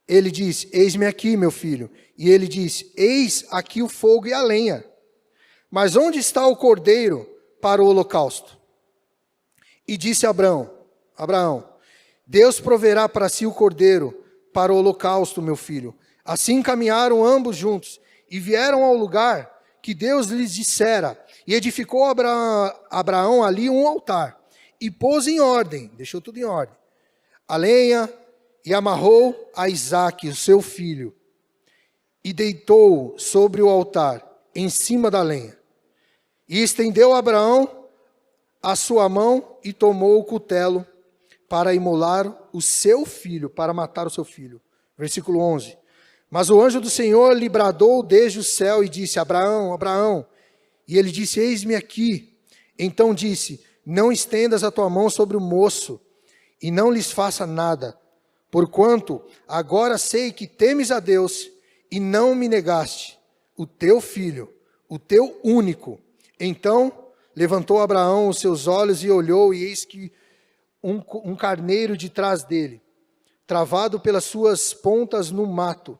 Ele disse, eis-me aqui, meu filho. E ele disse, eis aqui o fogo e a lenha. Mas onde está o cordeiro para o holocausto? e disse a Abraão, Deus proverá para si o cordeiro para o holocausto, meu filho. Assim caminharam ambos juntos e vieram ao lugar que Deus lhes dissera. E edificou Abraão ali um altar e pôs em ordem, deixou tudo em ordem, a lenha e amarrou a Isaque, o seu filho, e deitou sobre o altar, em cima da lenha. E estendeu Abraão a sua mão e tomou o cutelo para imolar o seu filho, para matar o seu filho. Versículo 11. Mas o anjo do Senhor lhe bradou desde o céu e disse, Abraão, Abraão. E ele disse, eis-me aqui. Então disse, não estendas a tua mão sobre o moço e não lhes faça nada, porquanto agora sei que temes a Deus e não me negaste o teu filho, o teu único. Então levantou Abraão os seus olhos e olhou, e eis que um carneiro de trás dele, travado pelas suas pontas no mato.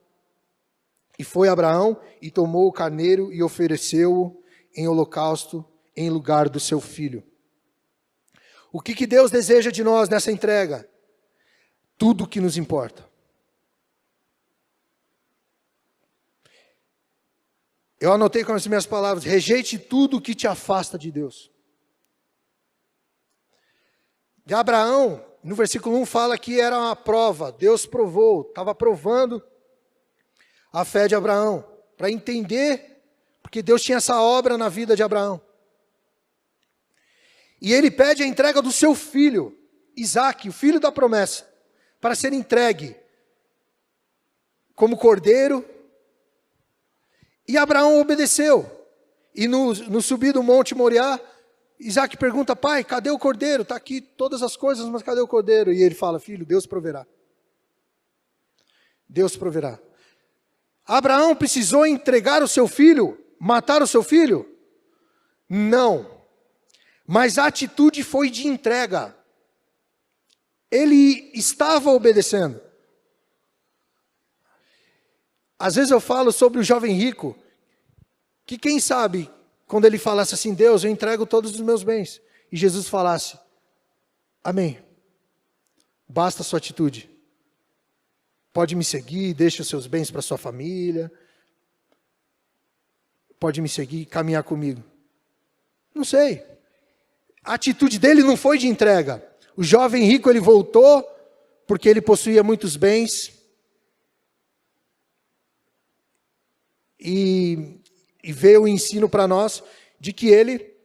E foi Abraão e tomou o carneiro e ofereceu-o em holocausto em lugar do seu filho. O que Deus deseja de nós nessa entrega? Tudo o que nos importa. Eu anotei com as minhas palavras, rejeite tudo o que te afasta de Deus. De Abraão, no versículo 1 fala que era uma prova, Deus provou, estava provando a fé de Abraão, para entender, porque Deus tinha essa obra na vida de Abraão. E ele pede a entrega do seu filho, Isaque, o filho da promessa, para ser entregue como cordeiro. E Abraão obedeceu. E no subir do Monte Moriá, Isaque pergunta, pai, cadê o cordeiro? Está aqui todas as coisas, mas cadê o cordeiro? E ele fala, filho, Deus proverá. Deus proverá. Abraão precisou entregar o seu filho, matar o seu filho? Não. Mas a atitude foi de entrega. Ele estava obedecendo. Às vezes eu falo sobre o jovem rico, que quem sabe, quando ele falasse assim, Deus, eu entrego todos os meus bens, e Jesus falasse, amém, basta a sua atitude, pode me seguir, deixe os seus bens para sua família, pode me seguir, caminhar comigo. Não sei, a atitude dele não foi de entrega. O jovem rico, ele voltou, porque ele possuía muitos bens, e veio o ensino para nós de que ele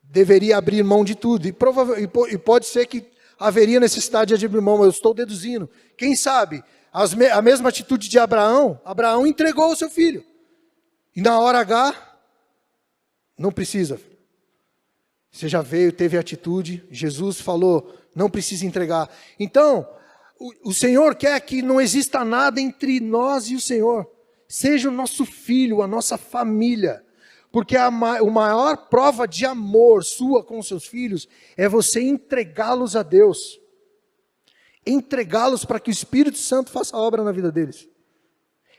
deveria abrir mão de tudo. E pode ser que haveria necessidade de abrir mão, eu estou deduzindo. Quem sabe, a mesma atitude de Abraão, Abraão entregou o seu filho. E na hora H, não precisa. Você já veio, teve atitude, Jesus falou, não precisa entregar. Então, o Senhor quer que não exista nada entre nós e o Senhor. Seja o nosso filho, a nossa família, porque a maior prova de amor sua com os seus filhos é você entregá-los a Deus, entregá-los para que o Espírito Santo faça a obra na vida deles.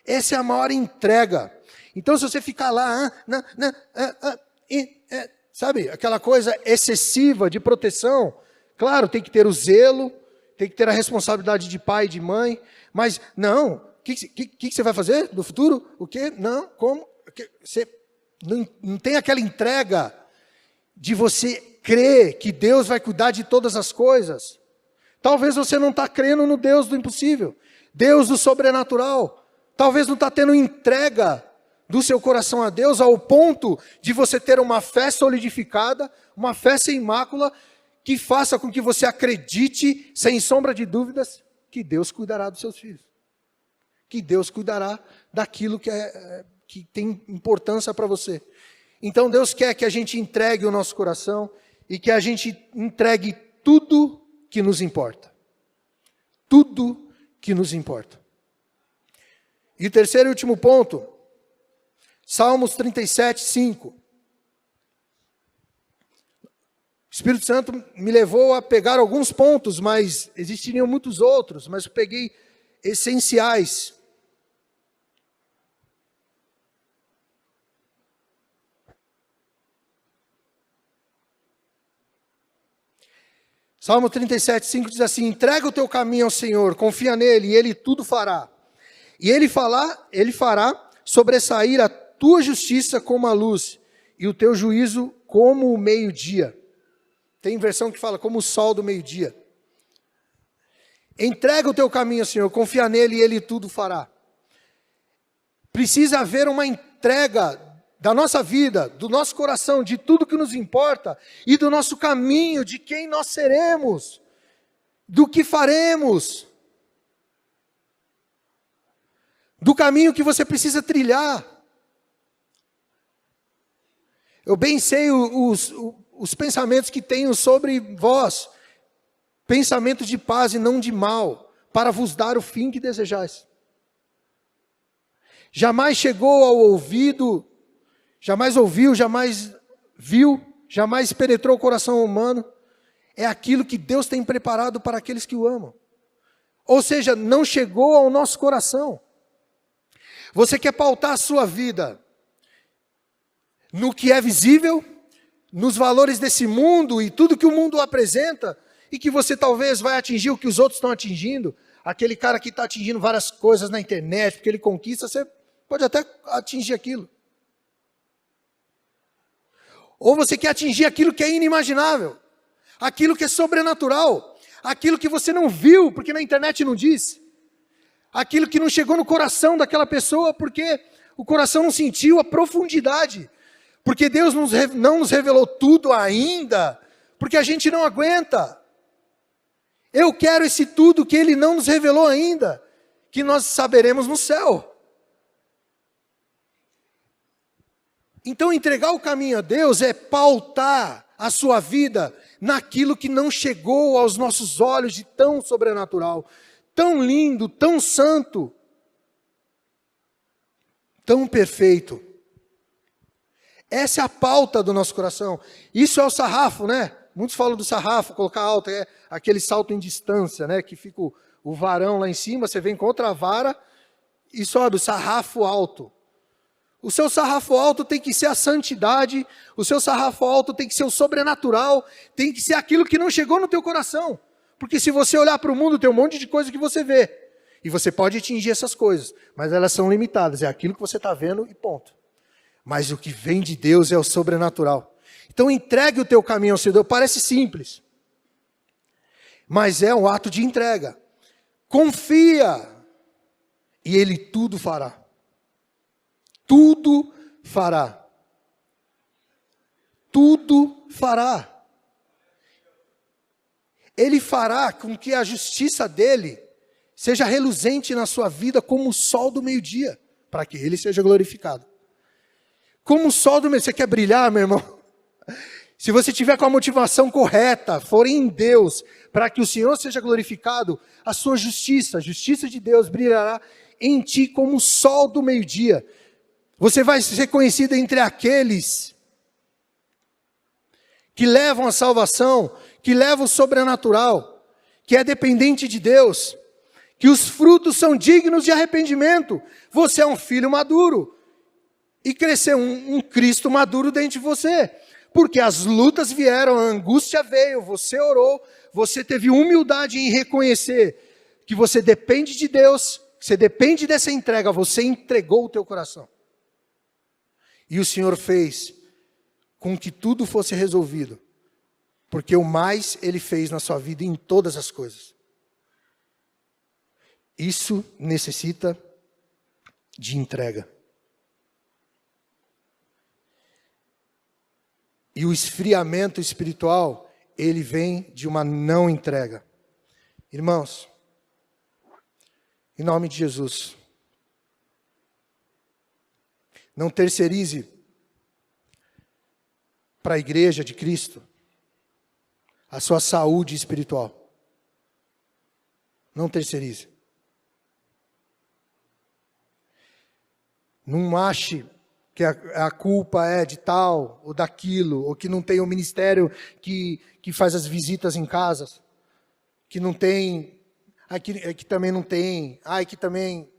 Essa é a maior entrega. Então se você ficar lá, sabe, aquela coisa excessiva de proteção, claro, tem que ter o zelo, tem que ter a responsabilidade de pai e de mãe, mas não. O que você vai fazer no futuro? O quê? Não, como? Você não tem aquela entrega de você crer que Deus vai cuidar de todas as coisas. Talvez você não está crendo no Deus do impossível, Deus do sobrenatural. Talvez não está tendo entrega do seu coração a Deus ao ponto de você ter uma fé solidificada, uma fé sem mácula, que faça com que você acredite, sem sombra de dúvidas, que Deus cuidará dos seus filhos. Que Deus cuidará daquilo que tem importância para você. Então Deus quer que a gente entregue o nosso coração e que a gente entregue tudo que nos importa. Tudo que nos importa. E o terceiro e último ponto, Salmos 37, 5. O Espírito Santo me levou a pegar alguns pontos, mas existiriam muitos outros, mas eu peguei essenciais. Salmo 37:5 diz assim: entrega o teu caminho ao Senhor, confia nele e ele tudo fará. E ele fará sobressair a tua justiça como a luz e o teu juízo como o meio-dia. Tem versão que fala como o sol do meio-dia. Entrega o teu caminho ao Senhor, confia nele e ele tudo fará. Precisa haver uma entrega da nossa vida, do nosso coração, de tudo que nos importa e do nosso caminho, de quem nós seremos, do que faremos, do caminho que você precisa trilhar. Eu bem sei os pensamentos que tenho sobre vós, pensamentos de paz e não de mal, para vos dar o fim que desejais. Jamais chegou ao ouvido, jamais ouviu, jamais viu, jamais penetrou o coração humano. É aquilo que Deus tem preparado para aqueles que o amam. Ou seja, não chegou ao nosso coração. Você quer pautar a sua vida no que é visível, nos valores desse mundo e tudo que o mundo apresenta, e que você talvez vai atingir o que os outros estão atingindo. Aquele cara que está atingindo várias coisas na internet, porque ele conquista, você pode até atingir aquilo. Ou você quer atingir aquilo que é inimaginável, aquilo que é sobrenatural, aquilo que você não viu, porque na internet não diz, aquilo que não chegou no coração daquela pessoa, porque o coração não sentiu a profundidade, porque Deus não nos revelou tudo ainda, porque a gente não aguenta. Eu quero esse tudo que Ele não nos revelou ainda, que nós saberemos no céu. Então entregar o caminho a Deus é pautar a sua vida naquilo que não chegou aos nossos olhos de tão sobrenatural, tão lindo, tão santo, tão perfeito. Essa é a pauta do nosso coração. Isso é o sarrafo, né? Muitos falam do sarrafo, colocar alto, é aquele salto em distância, né? Que fica o varão lá em cima, você vem contra a vara e sobe o sarrafo alto. O seu sarrafo alto tem que ser a santidade, o seu sarrafo alto tem que ser o sobrenatural, tem que ser aquilo que não chegou no teu coração. Porque se você olhar para o mundo, tem um monte de coisa que você vê. E você pode atingir essas coisas, mas elas são limitadas, é aquilo que você está vendo e ponto. Mas o que vem de Deus é o sobrenatural. Então entregue o teu caminho ao Senhor. Parece simples, mas é um ato de entrega. Confia e Ele tudo fará. Tudo fará. Tudo fará. Ele fará com que a justiça dele seja reluzente na sua vida como o sol do meio-dia, para que ele seja glorificado. Como o sol do meio-dia. Você quer brilhar, meu irmão? Se você tiver com a motivação correta, for em Deus, para que o Senhor seja glorificado, a sua justiça, a justiça de Deus brilhará em ti como o sol do meio-dia. Você vai ser conhecido entre aqueles que levam a salvação, que levam o sobrenatural, que é dependente de Deus, que os frutos são dignos de arrependimento. Você é um filho maduro e cresceu um Cristo maduro dentro de você. Porque as lutas vieram, a angústia veio, você orou, você teve humildade em reconhecer que você depende de Deus, que você depende dessa entrega, você entregou o teu coração. E o Senhor fez com que tudo fosse resolvido, porque o mais Ele fez na sua vida em todas as coisas. Isso necessita de entrega. E o esfriamento espiritual, ele vem de uma não entrega. Irmãos, em nome de Jesus, não terceirize para a igreja de Cristo a sua saúde espiritual. Não terceirize. Não ache que a culpa é de tal ou daquilo, ou que não tem um ministério que faz as visitas em casas, que não tem, aqui também não tem, aqui também.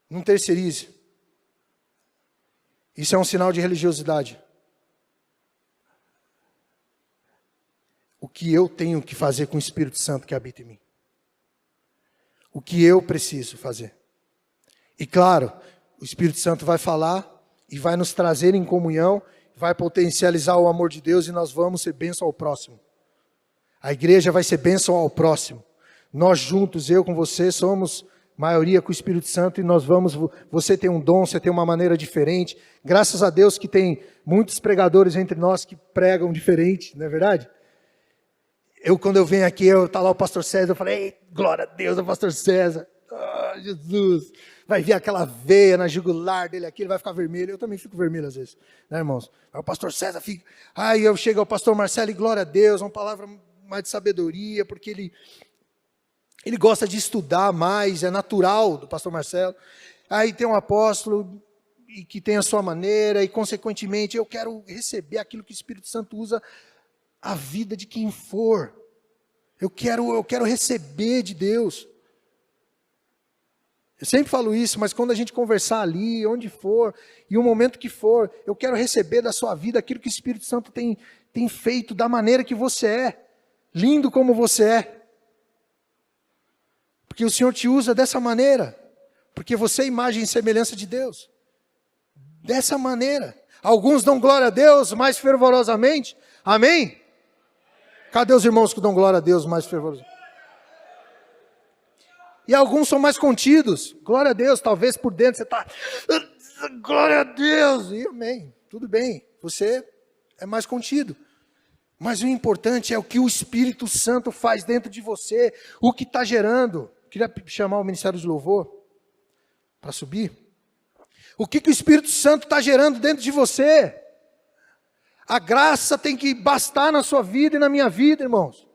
Não terceirize. Isso é um sinal de religiosidade. que eu tenho que fazer com o Espírito Santo que habita em mim. O que eu preciso fazer. E claro, o Espírito Santo vai falar e vai nos trazer em comunhão, vai potencializar o amor de Deus e nós vamos ser bênção ao próximo. A igreja vai ser bênção ao próximo. Nós juntos, eu com você, somos maioria com o Espírito Santo e nós vamos, você tem um dom, você tem uma maneira diferente. Graças a Deus que tem muitos pregadores entre nós que pregam diferente, não é verdade? Quando eu venho aqui, tá lá o pastor César, eu falei, ei, glória a Deus, o pastor César. Oh, Jesus, vai vir aquela veia na jugular dele aqui, ele vai ficar vermelho. Eu também fico vermelho às vezes, né, irmãos? Aí o pastor César fica, aí eu chego ao pastor Marcelo e glória a Deus, uma palavra mais de sabedoria, porque ele gosta de estudar mais, é natural do pastor Marcelo. Aí tem um apóstolo e que tem a sua maneira, e consequentemente eu quero receber aquilo que o Espírito Santo usa a vida de quem for. Eu quero receber de Deus. Eu sempre falo isso, mas quando a gente conversar ali, onde for, e o momento que for, eu quero receber da sua vida aquilo que o Espírito Santo tem feito da maneira que você é, lindo como você é. Porque o Senhor te usa dessa maneira, porque você é imagem e semelhança de Deus. Dessa maneira. Alguns dão glória a Deus mais fervorosamente. Amém? Cadê os irmãos que dão glória a Deus mais fervorosamente? E alguns são mais contidos. Glória a Deus, talvez por dentro você está... Glória a Deus! E amém. Tudo bem, você é mais contido. Mas o importante é o que o Espírito Santo faz dentro de você. O que está gerando. Queria chamar o Ministério de Louvor para subir. O que o Espírito Santo está gerando dentro de você? A graça tem que bastar na sua vida e na minha vida, irmãos.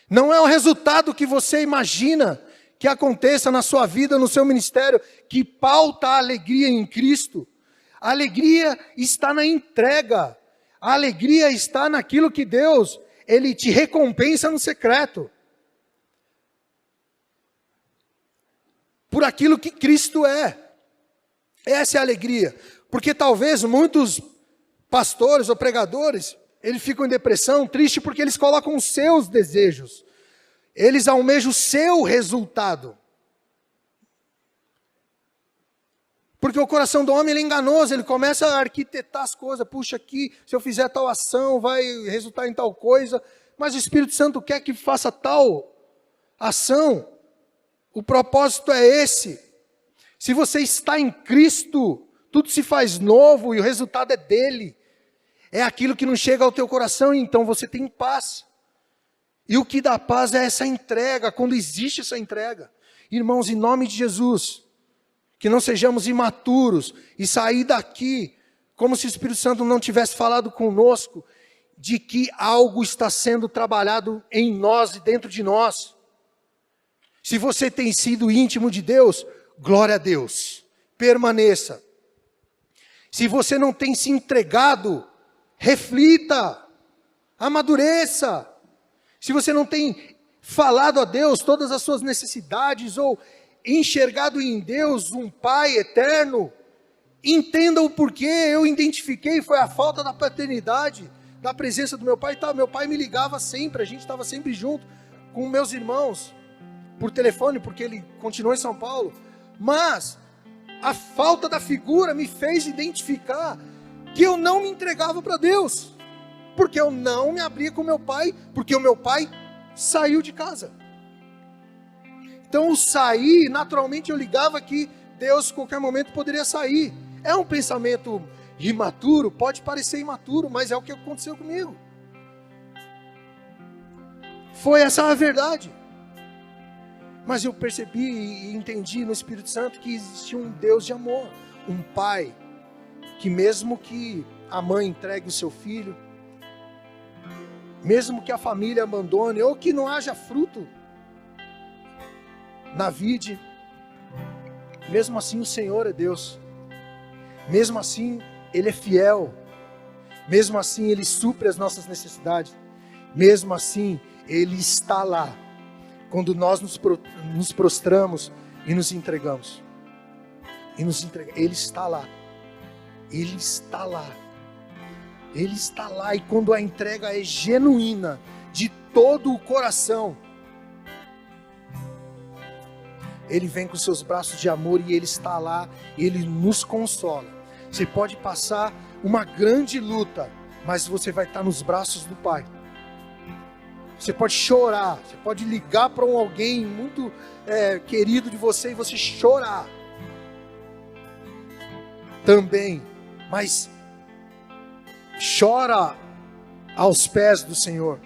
Não é o resultado que você imagina que aconteça na sua vida, no seu ministério, que pauta a alegria em Cristo. A alegria está na entrega. A alegria está naquilo que Deus, Ele te recompensa no secreto. Por aquilo que Cristo é. Essa é a alegria. Porque talvez muitos pastores ou pregadores, eles ficam em depressão, triste, porque eles colocam os seus desejos. Eles almejam o seu resultado. Porque o coração do homem ele é enganoso, ele começa a arquitetar as coisas. Puxa, aqui, se eu fizer tal ação, vai resultar em tal coisa. Mas o Espírito Santo quer que faça tal ação. O propósito é esse. Se você está em Cristo, tudo se faz novo e o resultado é dele. É aquilo que não chega ao teu coração, então você tem paz. E o que dá paz é essa entrega, quando existe essa entrega. Irmãos, em nome de Jesus, que não sejamos imaturos e sair daqui como se o Espírito Santo não tivesse falado conosco, de que algo está sendo trabalhado em nós e dentro de nós. Se você tem sido íntimo de Deus, glória a Deus, permaneça. Se você não tem se entregado, reflita, amadureça. Se você não tem falado a Deus todas as suas necessidades, ou enxergado em Deus um Pai eterno, entenda o porquê. Eu identifiquei, foi a falta da paternidade, da presença do meu pai. Meu pai me ligava sempre, a gente estava sempre junto com meus irmãos, por telefone, porque ele continuou em São Paulo. Mas a falta da figura me fez identificar que eu não me entregava para Deus, porque eu não me abria com meu pai, porque o meu pai saiu de casa. Então o sair, naturalmente eu ligava que Deus a qualquer momento poderia sair. É um pensamento imaturo, pode parecer imaturo, mas é o que aconteceu comigo. Foi essa a verdade. Mas eu percebi e entendi no Espírito Santo que existia um Deus de amor, um pai, que mesmo que a mãe entregue o seu filho, mesmo que a família abandone, ou que não haja fruto na vide, mesmo assim o Senhor é Deus, mesmo assim Ele é fiel, mesmo assim Ele supre as nossas necessidades, mesmo assim Ele está lá, quando nós nos prostramos e nos entregamos. Ele está lá. Ele está lá. Ele está lá, e quando a entrega é genuína, de todo o coração, Ele vem com seus braços de amor e Ele está lá, e Ele nos consola. Você pode passar uma grande luta, mas você vai estar nos braços do Pai. Você pode chorar, você pode ligar para alguém muito querido de você e você chorar também, mas chora aos pés do Senhor.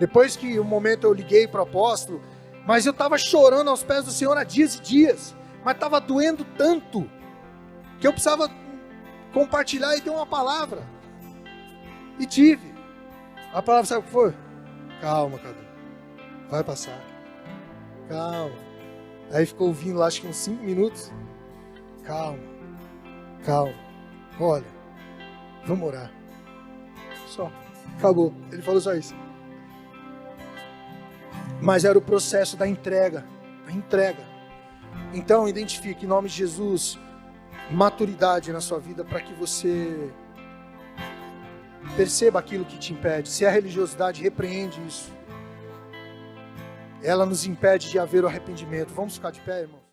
Depois que um momento eu liguei para o apóstolo, mas eu estava chorando aos pés do Senhor há dias e dias, mas estava doendo tanto, que eu precisava compartilhar e ter uma palavra, e tive. A palavra, sabe o que foi? Calma, Cadu, vai passar, calma. Aí ficou ouvindo lá, acho que uns 5 minutos. Calma, olha, vamos orar. Só, acabou. Ele falou só isso. Mas era o processo da entrega. Então, identifique, em nome de Jesus, maturidade na sua vida, para que você perceba aquilo que te impede. Se a religiosidade, repreende isso. Ela nos impede de haver o arrependimento. Vamos ficar de pé, irmão?